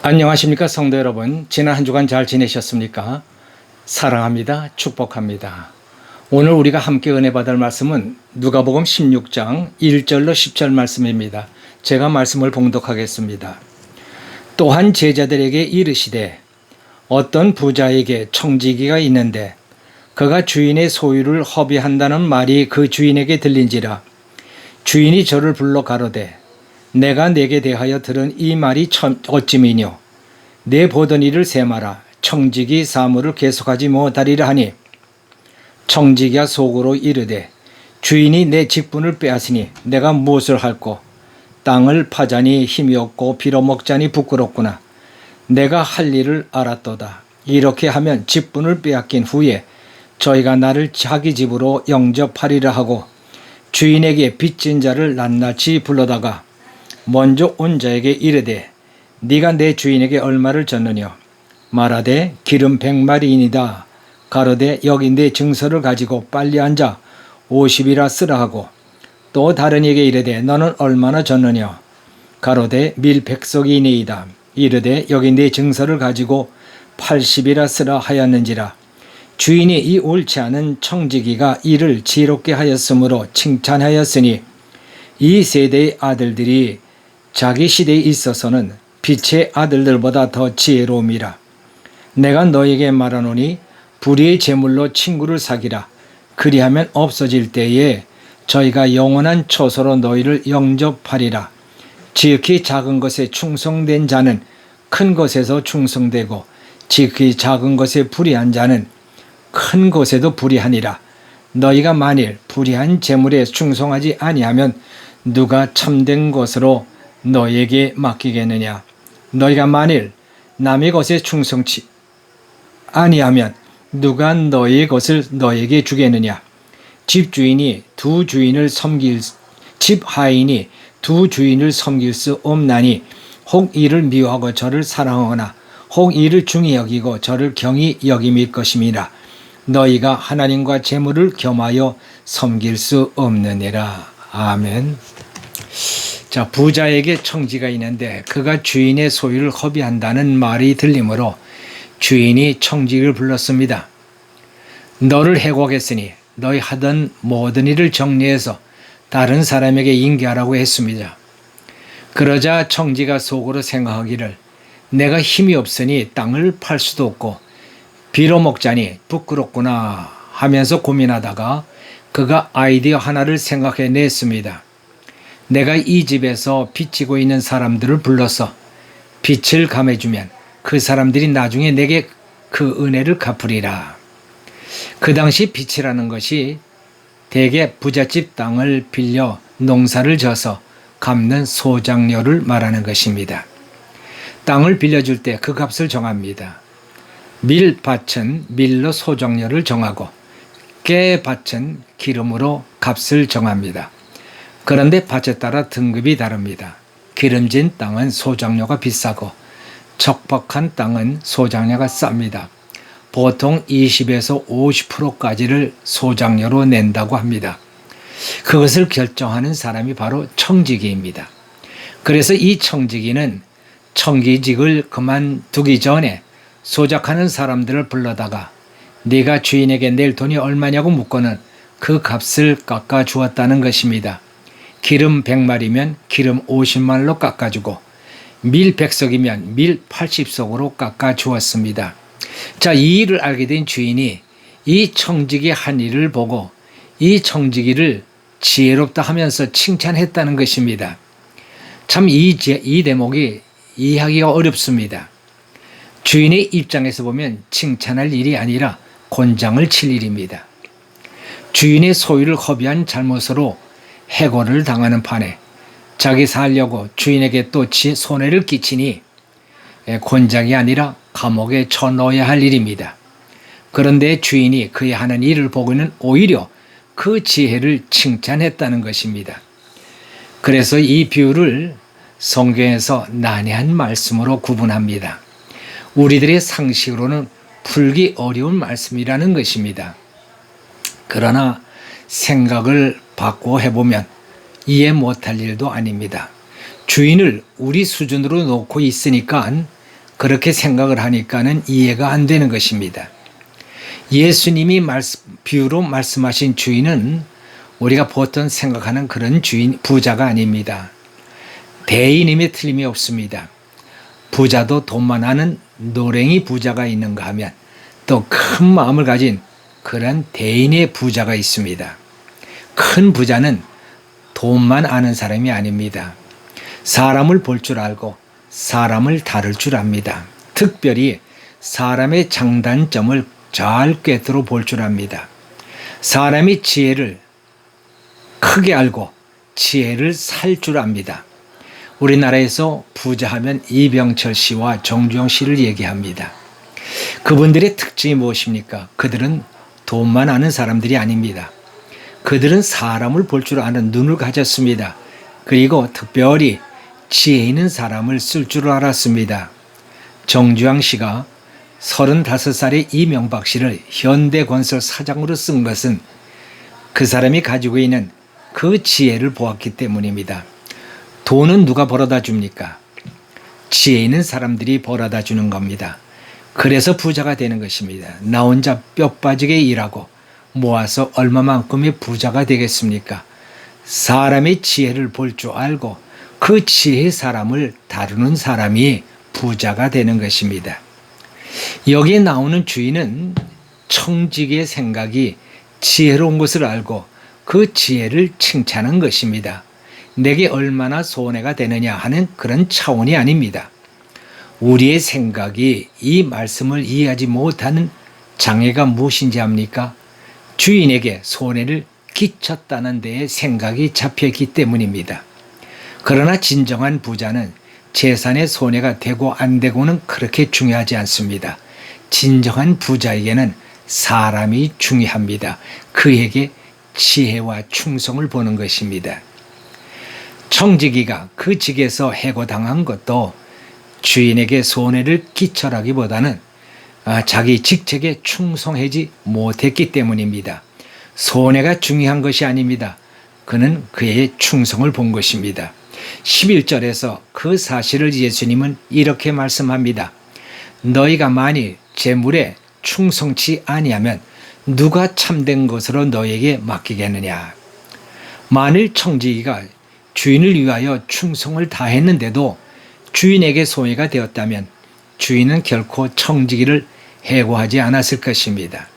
안녕하십니까 성도 여러분. 지난 한 주간 잘 지내셨습니까? 사랑합니다. 축복합니다. 오늘 우리가 함께 은혜 받을 말씀은 누가복음 16장 1절로 10절 말씀입니다. 제가 말씀을 봉독하겠습니다. 또한 제자들에게 이르시되 어떤 부자에게 청지기가 있는데 그가 주인의 소유를 허비한다는 말이 그 주인에게 들린지라. 주인이 저를 불러 가로되 내가 내게 대하여 들은 이 말이 어찌미뇨. 내 보던 일을 세마라. 청지기 사무를 계속하지 못하리라 하니 청지기가 속으로 이르되 주인이 내 직분을 빼앗으니 내가 무엇을 할꼬. 땅을 파자니 힘이 없고 빌어먹자니 부끄럽구나. 내가 할 일을 알았도다. 이렇게 하면 직분을 빼앗긴 후에 저희가 나를 자기 집으로 영접하리라 하고 주인에게 빚진 자를 낱낱이 불러다가 먼저 온 자에게 이르되 네가 내 주인에게 얼마를 졌느냐. 말하되 기름 100마리이니다. 가로되 여기 내 증서를 가지고 빨리 앉아 50이라 쓰라 하고 또 다른 이에게 이르되 너는 얼마나 졌느냐. 가로되 밀 100석이니이다. 이르되 여기 내 증서를 가지고 80이라 쓰라 하였는지라. 주인이 이 옳지 않은 청지기가 이를 지혜롭게 하였으므로 칭찬하였으니 이 세대의 아들들이 자기 시대에 있어서는 빛의 아들들보다 더 지혜로움이라. 내가 너에게 말하노니 불의의 제물로 친구를 사귀라. 그리하면 없어질 때에 저희가 영원한 초소로 너희를 영접하리라. 지극히 작은 것에 충성된 자는 큰 것에서 충성되고 지극히 작은 것에 불의한 자는 큰 것에도 불의하니라. 너희가 만일 불의한 제물에 충성하지 아니하면 누가 참된 것으로 너에게 맡기겠느냐. 너희가 만일 남의 것에 충성치 아니하면 누가 너의 것을 너에게 주겠느냐. 집하인이 두 주인을 섬길 수 없나니 혹 이를 미워하고 저를 사랑하거나 혹 이를 중히 여기고 저를 경히 여김일 것임이라. 너희가 하나님과 재물을 겸하여 섬길 수 없느니라. 아멘. 자, 부자에게 청지가 있는데 그가 주인의 소유를 허비한다는 말이 들리므로 주인이 청지기를 불렀습니다. 너를 해고하겠으니 너희 하던 모든 일을 정리해서 다른 사람에게 인계하라고 했습니다. 그러자 청지가 속으로 생각하기를 내가 힘이 없으니 땅을 팔 수도 없고 빌어먹자니 부끄럽구나 하면서 고민하다가 그가 아이디어 하나를 생각해냈습니다. 내가 이 집에서 빚지고 있는 사람들을 불러서 빚을 감해주면 그 사람들이 나중에 내게 그 은혜를 갚으리라. 그 당시 빚이라는 것이 대개 부잣집 땅을 빌려 농사를 져서 갚는 소장료를 말하는 것입니다. 땅을 빌려줄 때 그 값을 정합니다. 밀밭은 밀로 소장료를 정하고 깨밭은 기름으로 값을 정합니다. 그런데 밭에 따라 등급이 다릅니다. 기름진 땅은 소장료가 비싸고 척박한 땅은 소장료가 쌉니다. 보통 20에서 50%까지를 소장료로 낸다고 합니다. 그것을 결정하는 사람이 바로 청지기입니다. 그래서 이 청지기는 청기직을 그만두기 전에 소작하는 사람들을 불러다가 네가 주인에게 낼 돈이 얼마냐고 묻고는 그 값을 깎아 주었다는 것입니다. 기름 100마리면 기름 50말로 깎아주고 밀 100석이면 밀 80석으로 깎아 주었습니다. 자, 이 일을 알게 된 주인이 이 청지기 한 일을 보고 이 청지기를 지혜롭다 하면서 칭찬했다는 것입니다. 참 이 대목이 이해하기가 어렵습니다. 주인의 입장에서 보면 칭찬할 일이 아니라 곤장을 칠 일입니다. 주인의 소유를 허비한 잘못으로 해고를 당하는 판에 자기 살려고 주인에게 또 손해를 끼치니 곤장이 아니라 감옥에 쳐넣어야 할 일입니다. 그런데 주인이 그의 하는 일을 보고는 오히려 그 지혜를 칭찬했다는 것입니다. 그래서 이 비유를 성경에서 난해한 말씀으로 구분합니다. 우리들의 상식으로는 풀기 어려운 말씀이라는 것입니다. 그러나 생각을 바꾸어 해보면 이해 못할 일도 아닙니다. 주인을 우리 수준으로 놓고 있으니까 그렇게 생각을 하니까는 이해가 안 되는 것입니다. 예수님이 비유로 말씀하신 주인은 우리가 보통 생각하는 그런 부자가 아닙니다. 대인임에 틀림이 없습니다. 부자도 돈만 아는 노랭이 부자가 있는가 하면 또 큰 마음을 가진 그런 대인의 부자가 있습니다. 큰 부자는 돈만 아는 사람이 아닙니다. 사람을 볼 줄 알고 사람을 다룰 줄 압니다. 특별히 사람의 장단점을 잘 꿰뚫어 볼 줄 압니다. 사람의 지혜를 크게 알고 지혜를 살 줄 압니다. 우리나라에서 부자하면 이병철 씨와 정주영 씨를 얘기합니다. 그분들의 특징이 무엇입니까? 그들은 돈만 아는 사람들이 아닙니다. 그들은 사람을 볼 줄 아는 눈을 가졌습니다. 그리고 특별히 지혜 있는 사람을 쓸 줄 알았습니다. 정주영 씨가 35살의 이명박 씨를 현대건설 사장으로 쓴 것은 그 사람이 가지고 있는 그 지혜를 보았기 때문입니다. 돈은 누가 벌어다 줍니까? 지혜 있는 사람들이 벌어다 주는 겁니다. 그래서 부자가 되는 것입니다. 나 혼자 뼈 빠지게 일하고 모아서 얼마만큼의 부자가 되겠습니까? 사람의 지혜를 볼 줄 알고 그 지혜의 사람을 다루는 사람이 부자가 되는 것입니다. 여기에 나오는 주인은 청지기의 생각이 지혜로운 것을 알고 그 지혜를 칭찬한 것입니다. 내게 얼마나 손해가 되느냐 하는 그런 차원이 아닙니다. 우리의 생각이 이 말씀을 이해하지 못하는 장애가 무엇인지 압니까? 주인에게 손해를 끼쳤다는 데에 생각이 잡혀있기 때문입니다. 그러나 진정한 부자는 재산의 손해가 되고 안 되고는 그렇게 중요하지 않습니다. 진정한 부자에게는 사람이 중요합니다. 그에게 지혜와 충성을 보는 것입니다. 청지기가 그 직에서 해고당한 것도 주인에게 손해를 끼쳐라기보다는 자기 직책에 충성하지 못했기 때문입니다. 손해가 중요한 것이 아닙니다. 그는 그의 충성을 본 것입니다. 11절에서 그 사실을 예수님은 이렇게 말씀합니다. 너희가 만일 재물에 충성치 아니하면 누가 참된 것으로 너희에게 맡기겠느냐. 만일 청지기가 주인을 위하여 충성을 다했는데도 주인에게 손해가 되었다면 주인은 결코 청지기를 해고하지 않았을 것입니다.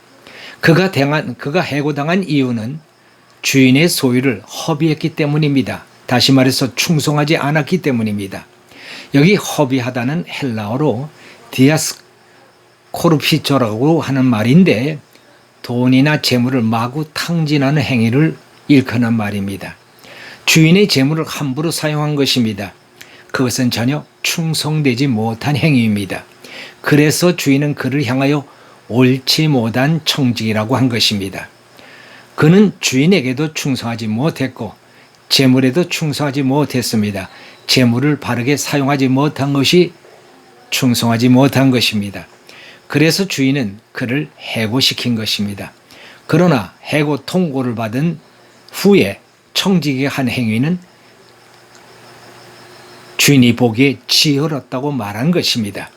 그가 해고당한 이유는 주인의 소유를 허비했기 때문입니다. 다시 말해서 충성하지 않았기 때문입니다. 여기 허비하다는 헬라어로 디아스코르피조라고 하는 말인데 돈이나 재물을 마구 탕진하는 행위를 일컫는 말입니다. 주인의 재물을 함부로 사용한 것입니다. 그것은 전혀 충성되지 못한 행위입니다. 그래서 주인은 그를 향하여 옳지 못한 청지기라고 한 것입니다. 그는 주인에게도 충성하지 못했고 재물에도 충성하지 못했습니다. 재물을 바르게 사용하지 못한 것이 충성하지 못한 것입니다. 그래서 주인은 그를 해고시킨 것입니다. 그러나 해고 통고를 받은 후에 청지기가 한 행위는 주인이 보기에 지혜롭다고 말한 것입니다.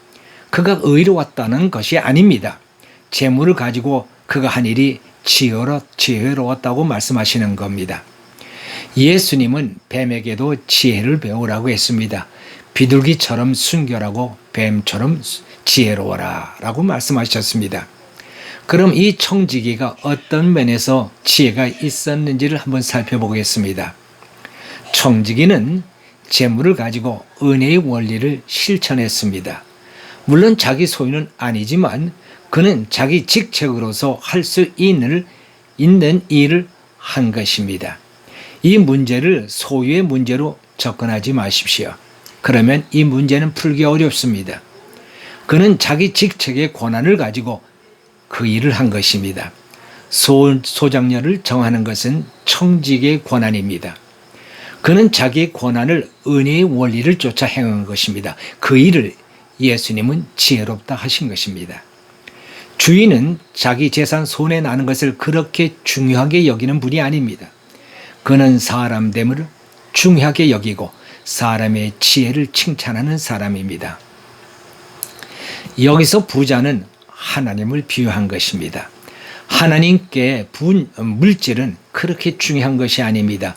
그가 의로웠다는 것이 아닙니다. 재물을 가지고 그가 한 일이 지혜로웠다고 말씀하시는 겁니다. 예수님은 뱀에게도 지혜를 배우라고 했습니다. 비둘기처럼 순결하고 뱀처럼 지혜로워라 라고 말씀하셨습니다. 그럼 이 청지기가 어떤 면에서 지혜가 있었는지를 한번 살펴보겠습니다. 청지기는 재물을 가지고 은혜의 원리를 실천했습니다. 물론 자기 소유는 아니지만 그는 자기 직책으로서 할 수 있는 일을 한 것입니다. 이 문제를 소유의 문제로 접근하지 마십시오. 그러면 이 문제는 풀기 어렵습니다. 그는 자기 직책의 권한을 가지고 그 일을 한 것입니다. 소장료를 정하는 것은 청지기의 권한입니다. 그는 자기의 권한을 은혜의 원리를 쫓아 행한 것입니다. 그 일을 예수님은 지혜롭다 하신 것입니다. 주인은 자기 재산 손해 나는 것을 그렇게 중요하게 여기는 분이 아닙니다. 그는 사람 됨을 중요하게 여기고 사람의 지혜를 칭찬하는 사람입니다. 여기서 부자는 하나님을 비유한 것입니다. 하나님께 물질은 그렇게 중요한 것이 아닙니다.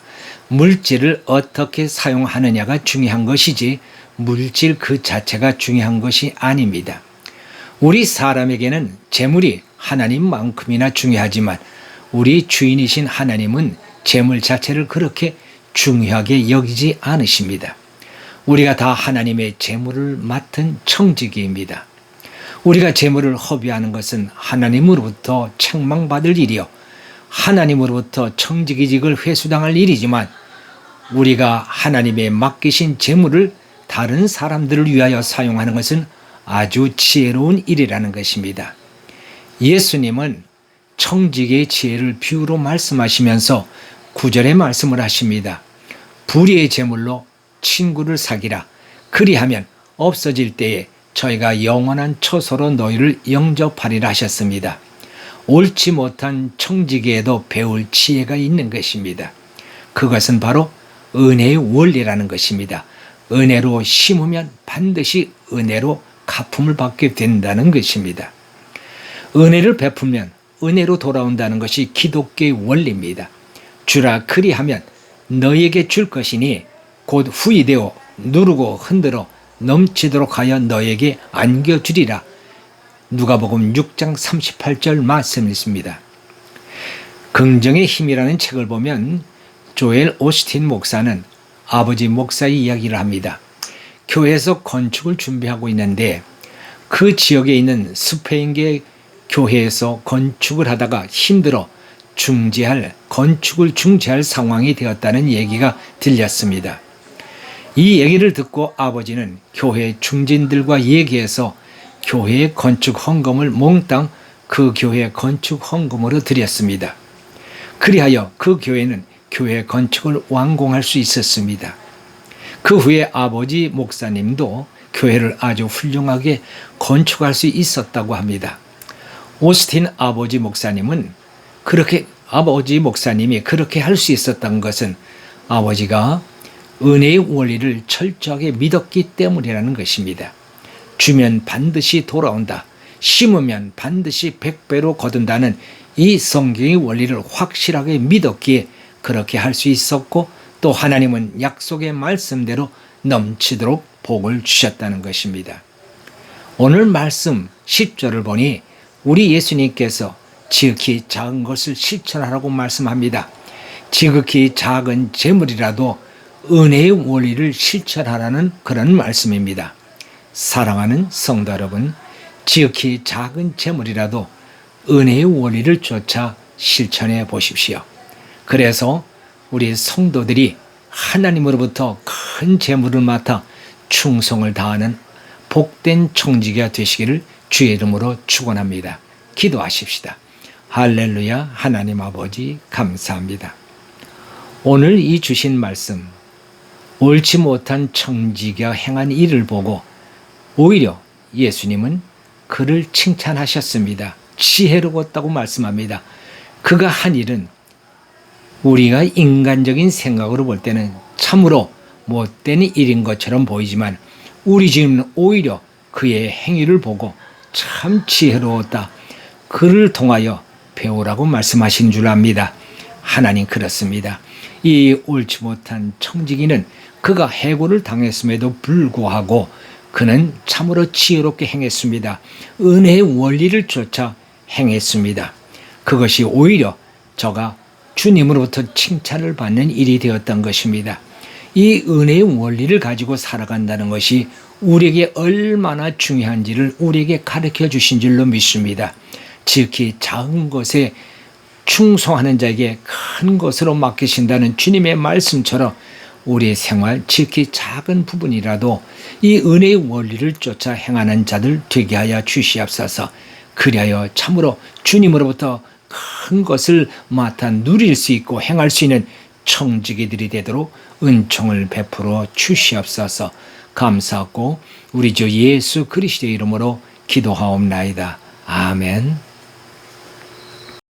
물질을 어떻게 사용하느냐가 중요한 것이지 물질 그 자체가 중요한 것이 아닙니다. 우리 사람에게는 재물이 하나님만큼이나 중요하지만 우리 주인이신 하나님은 재물 자체를 그렇게 중요하게 여기지 않으십니다. 우리가 다 하나님의 재물을 맡은 청지기입니다. 우리가 재물을 허비하는 것은 하나님으로부터 책망받을 일이요 하나님으로부터 청지기직을 회수당할 일이지만 우리가 하나님의 맡기신 재물을 다른 사람들을 위하여 사용하는 것은 아주 지혜로운 일이라는 것입니다. 예수님은 청지기의 지혜를 비유로 말씀하시면서 9절에 말씀을 하십니다. 불의의 재물로 친구를 사귀라. 그리하면 없어질 때에 저희가 영원한 처소로 너희를 영접하리라 하셨습니다. 옳지 못한 청지기에도 배울 지혜가 있는 것입니다. 그것은 바로 은혜의 원리라는 것입니다. 은혜로 심으면 반드시 은혜로 갚음을 받게 된다는 것입니다. 은혜를 베풀면 은혜로 돌아온다는 것이 기독교의 원리입니다. 주라 그리하면 너희에게 줄 것이니 곧 후이되어 누르고 흔들어 넘치도록 하여 너에게 안겨주리라. 누가복음 6장 38절 말씀이 있습니다. 긍정의 힘이라는 책을 보면 조엘 오스틴 목사는 아버지 목사의 이야기를 합니다. 교회에서 건축을 준비하고 있는데 그 지역에 있는 스페인계 교회에서 건축을 하다가 힘들어 건축을 중지할 상황이 되었다는 얘기가 들렸습니다. 이 얘기를 듣고 아버지는 교회 중진들과 얘기해서 교회의 건축 헌금을 몽땅 그 교회 건축 헌금으로 드렸습니다. 그리하여 그 교회는 교회 건축을 완공할 수 있었습니다. 그 후에 아버지 목사님도 교회를 아주 훌륭하게 건축할 수 있었다고 합니다. 오스틴 아버지 목사님이 그렇게 할 수 있었던 것은 아버지가 은혜의 원리를 철저하게 믿었기 때문이라는 것입니다. 주면 반드시 돌아온다. 심으면 반드시 100배로 거둔다는 이 성경의 원리를 확실하게 믿었기에 그렇게 할 수 있었고 또 하나님은 약속의 말씀대로 넘치도록 복을 주셨다는 것입니다. 오늘 말씀 10절을 보니 우리 예수님께서 지극히 작은 것을 실천하라고 말씀합니다. 지극히 작은 재물이라도 은혜의 원리를 실천하라는 그런 말씀입니다. 사랑하는 성도 여러분, 지극히 작은 재물이라도 은혜의 원리를 쫓아 실천해 보십시오. 그래서 우리 성도들이 하나님으로부터 큰 재물을 맡아 충성을 다하는 복된 청지기가 되시기를 주의 이름으로 축원합니다. 기도하십시다. 할렐루야. 하나님 아버지 감사합니다. 오늘 이 주신 말씀, 옳지 못한 청지기가 행한 일을 보고 오히려 예수님은 그를 칭찬하셨습니다. 지혜로웠다고 말씀합니다. 그가 한 일은 우리가 인간적인 생각으로 볼 때는 참으로 못된 일인 것처럼 보이지만 우리 주님은 오히려 그의 행위를 보고 참 지혜로웠다. 그를 통하여 배우라고 말씀하신 줄 압니다. 하나님 그렇습니다. 이 옳지 못한 청지기는 그가 해고를 당했음에도 불구하고 그는 참으로 지혜롭게 행했습니다. 은혜의 원리를 쫓아 행했습니다. 그것이 오히려 저가 주님으로부터 칭찬을 받는 일이 되었던 것입니다. 이 은혜의 원리를 가지고 살아간다는 것이 우리에게 얼마나 중요한지를 우리에게 가르쳐 주신 줄로 믿습니다. 지극히 작은 것에 충성하는 자에게 큰 것으로 맡기신다는 주님의 말씀처럼 우리의 생활 지극히 작은 부분이라도 이 은혜의 원리를 쫓아 행하는 자들 되게 하여 주시옵소서. 그리하여 참으로 주님으로부터 큰 것을 맡아 누릴 수 있고 행할 수 있는 청지기들이 되도록 은총을 베풀어 주시옵소서. 감사하고 우리 주 예수 그리스도의 이름으로 기도하옵나이다. 아멘.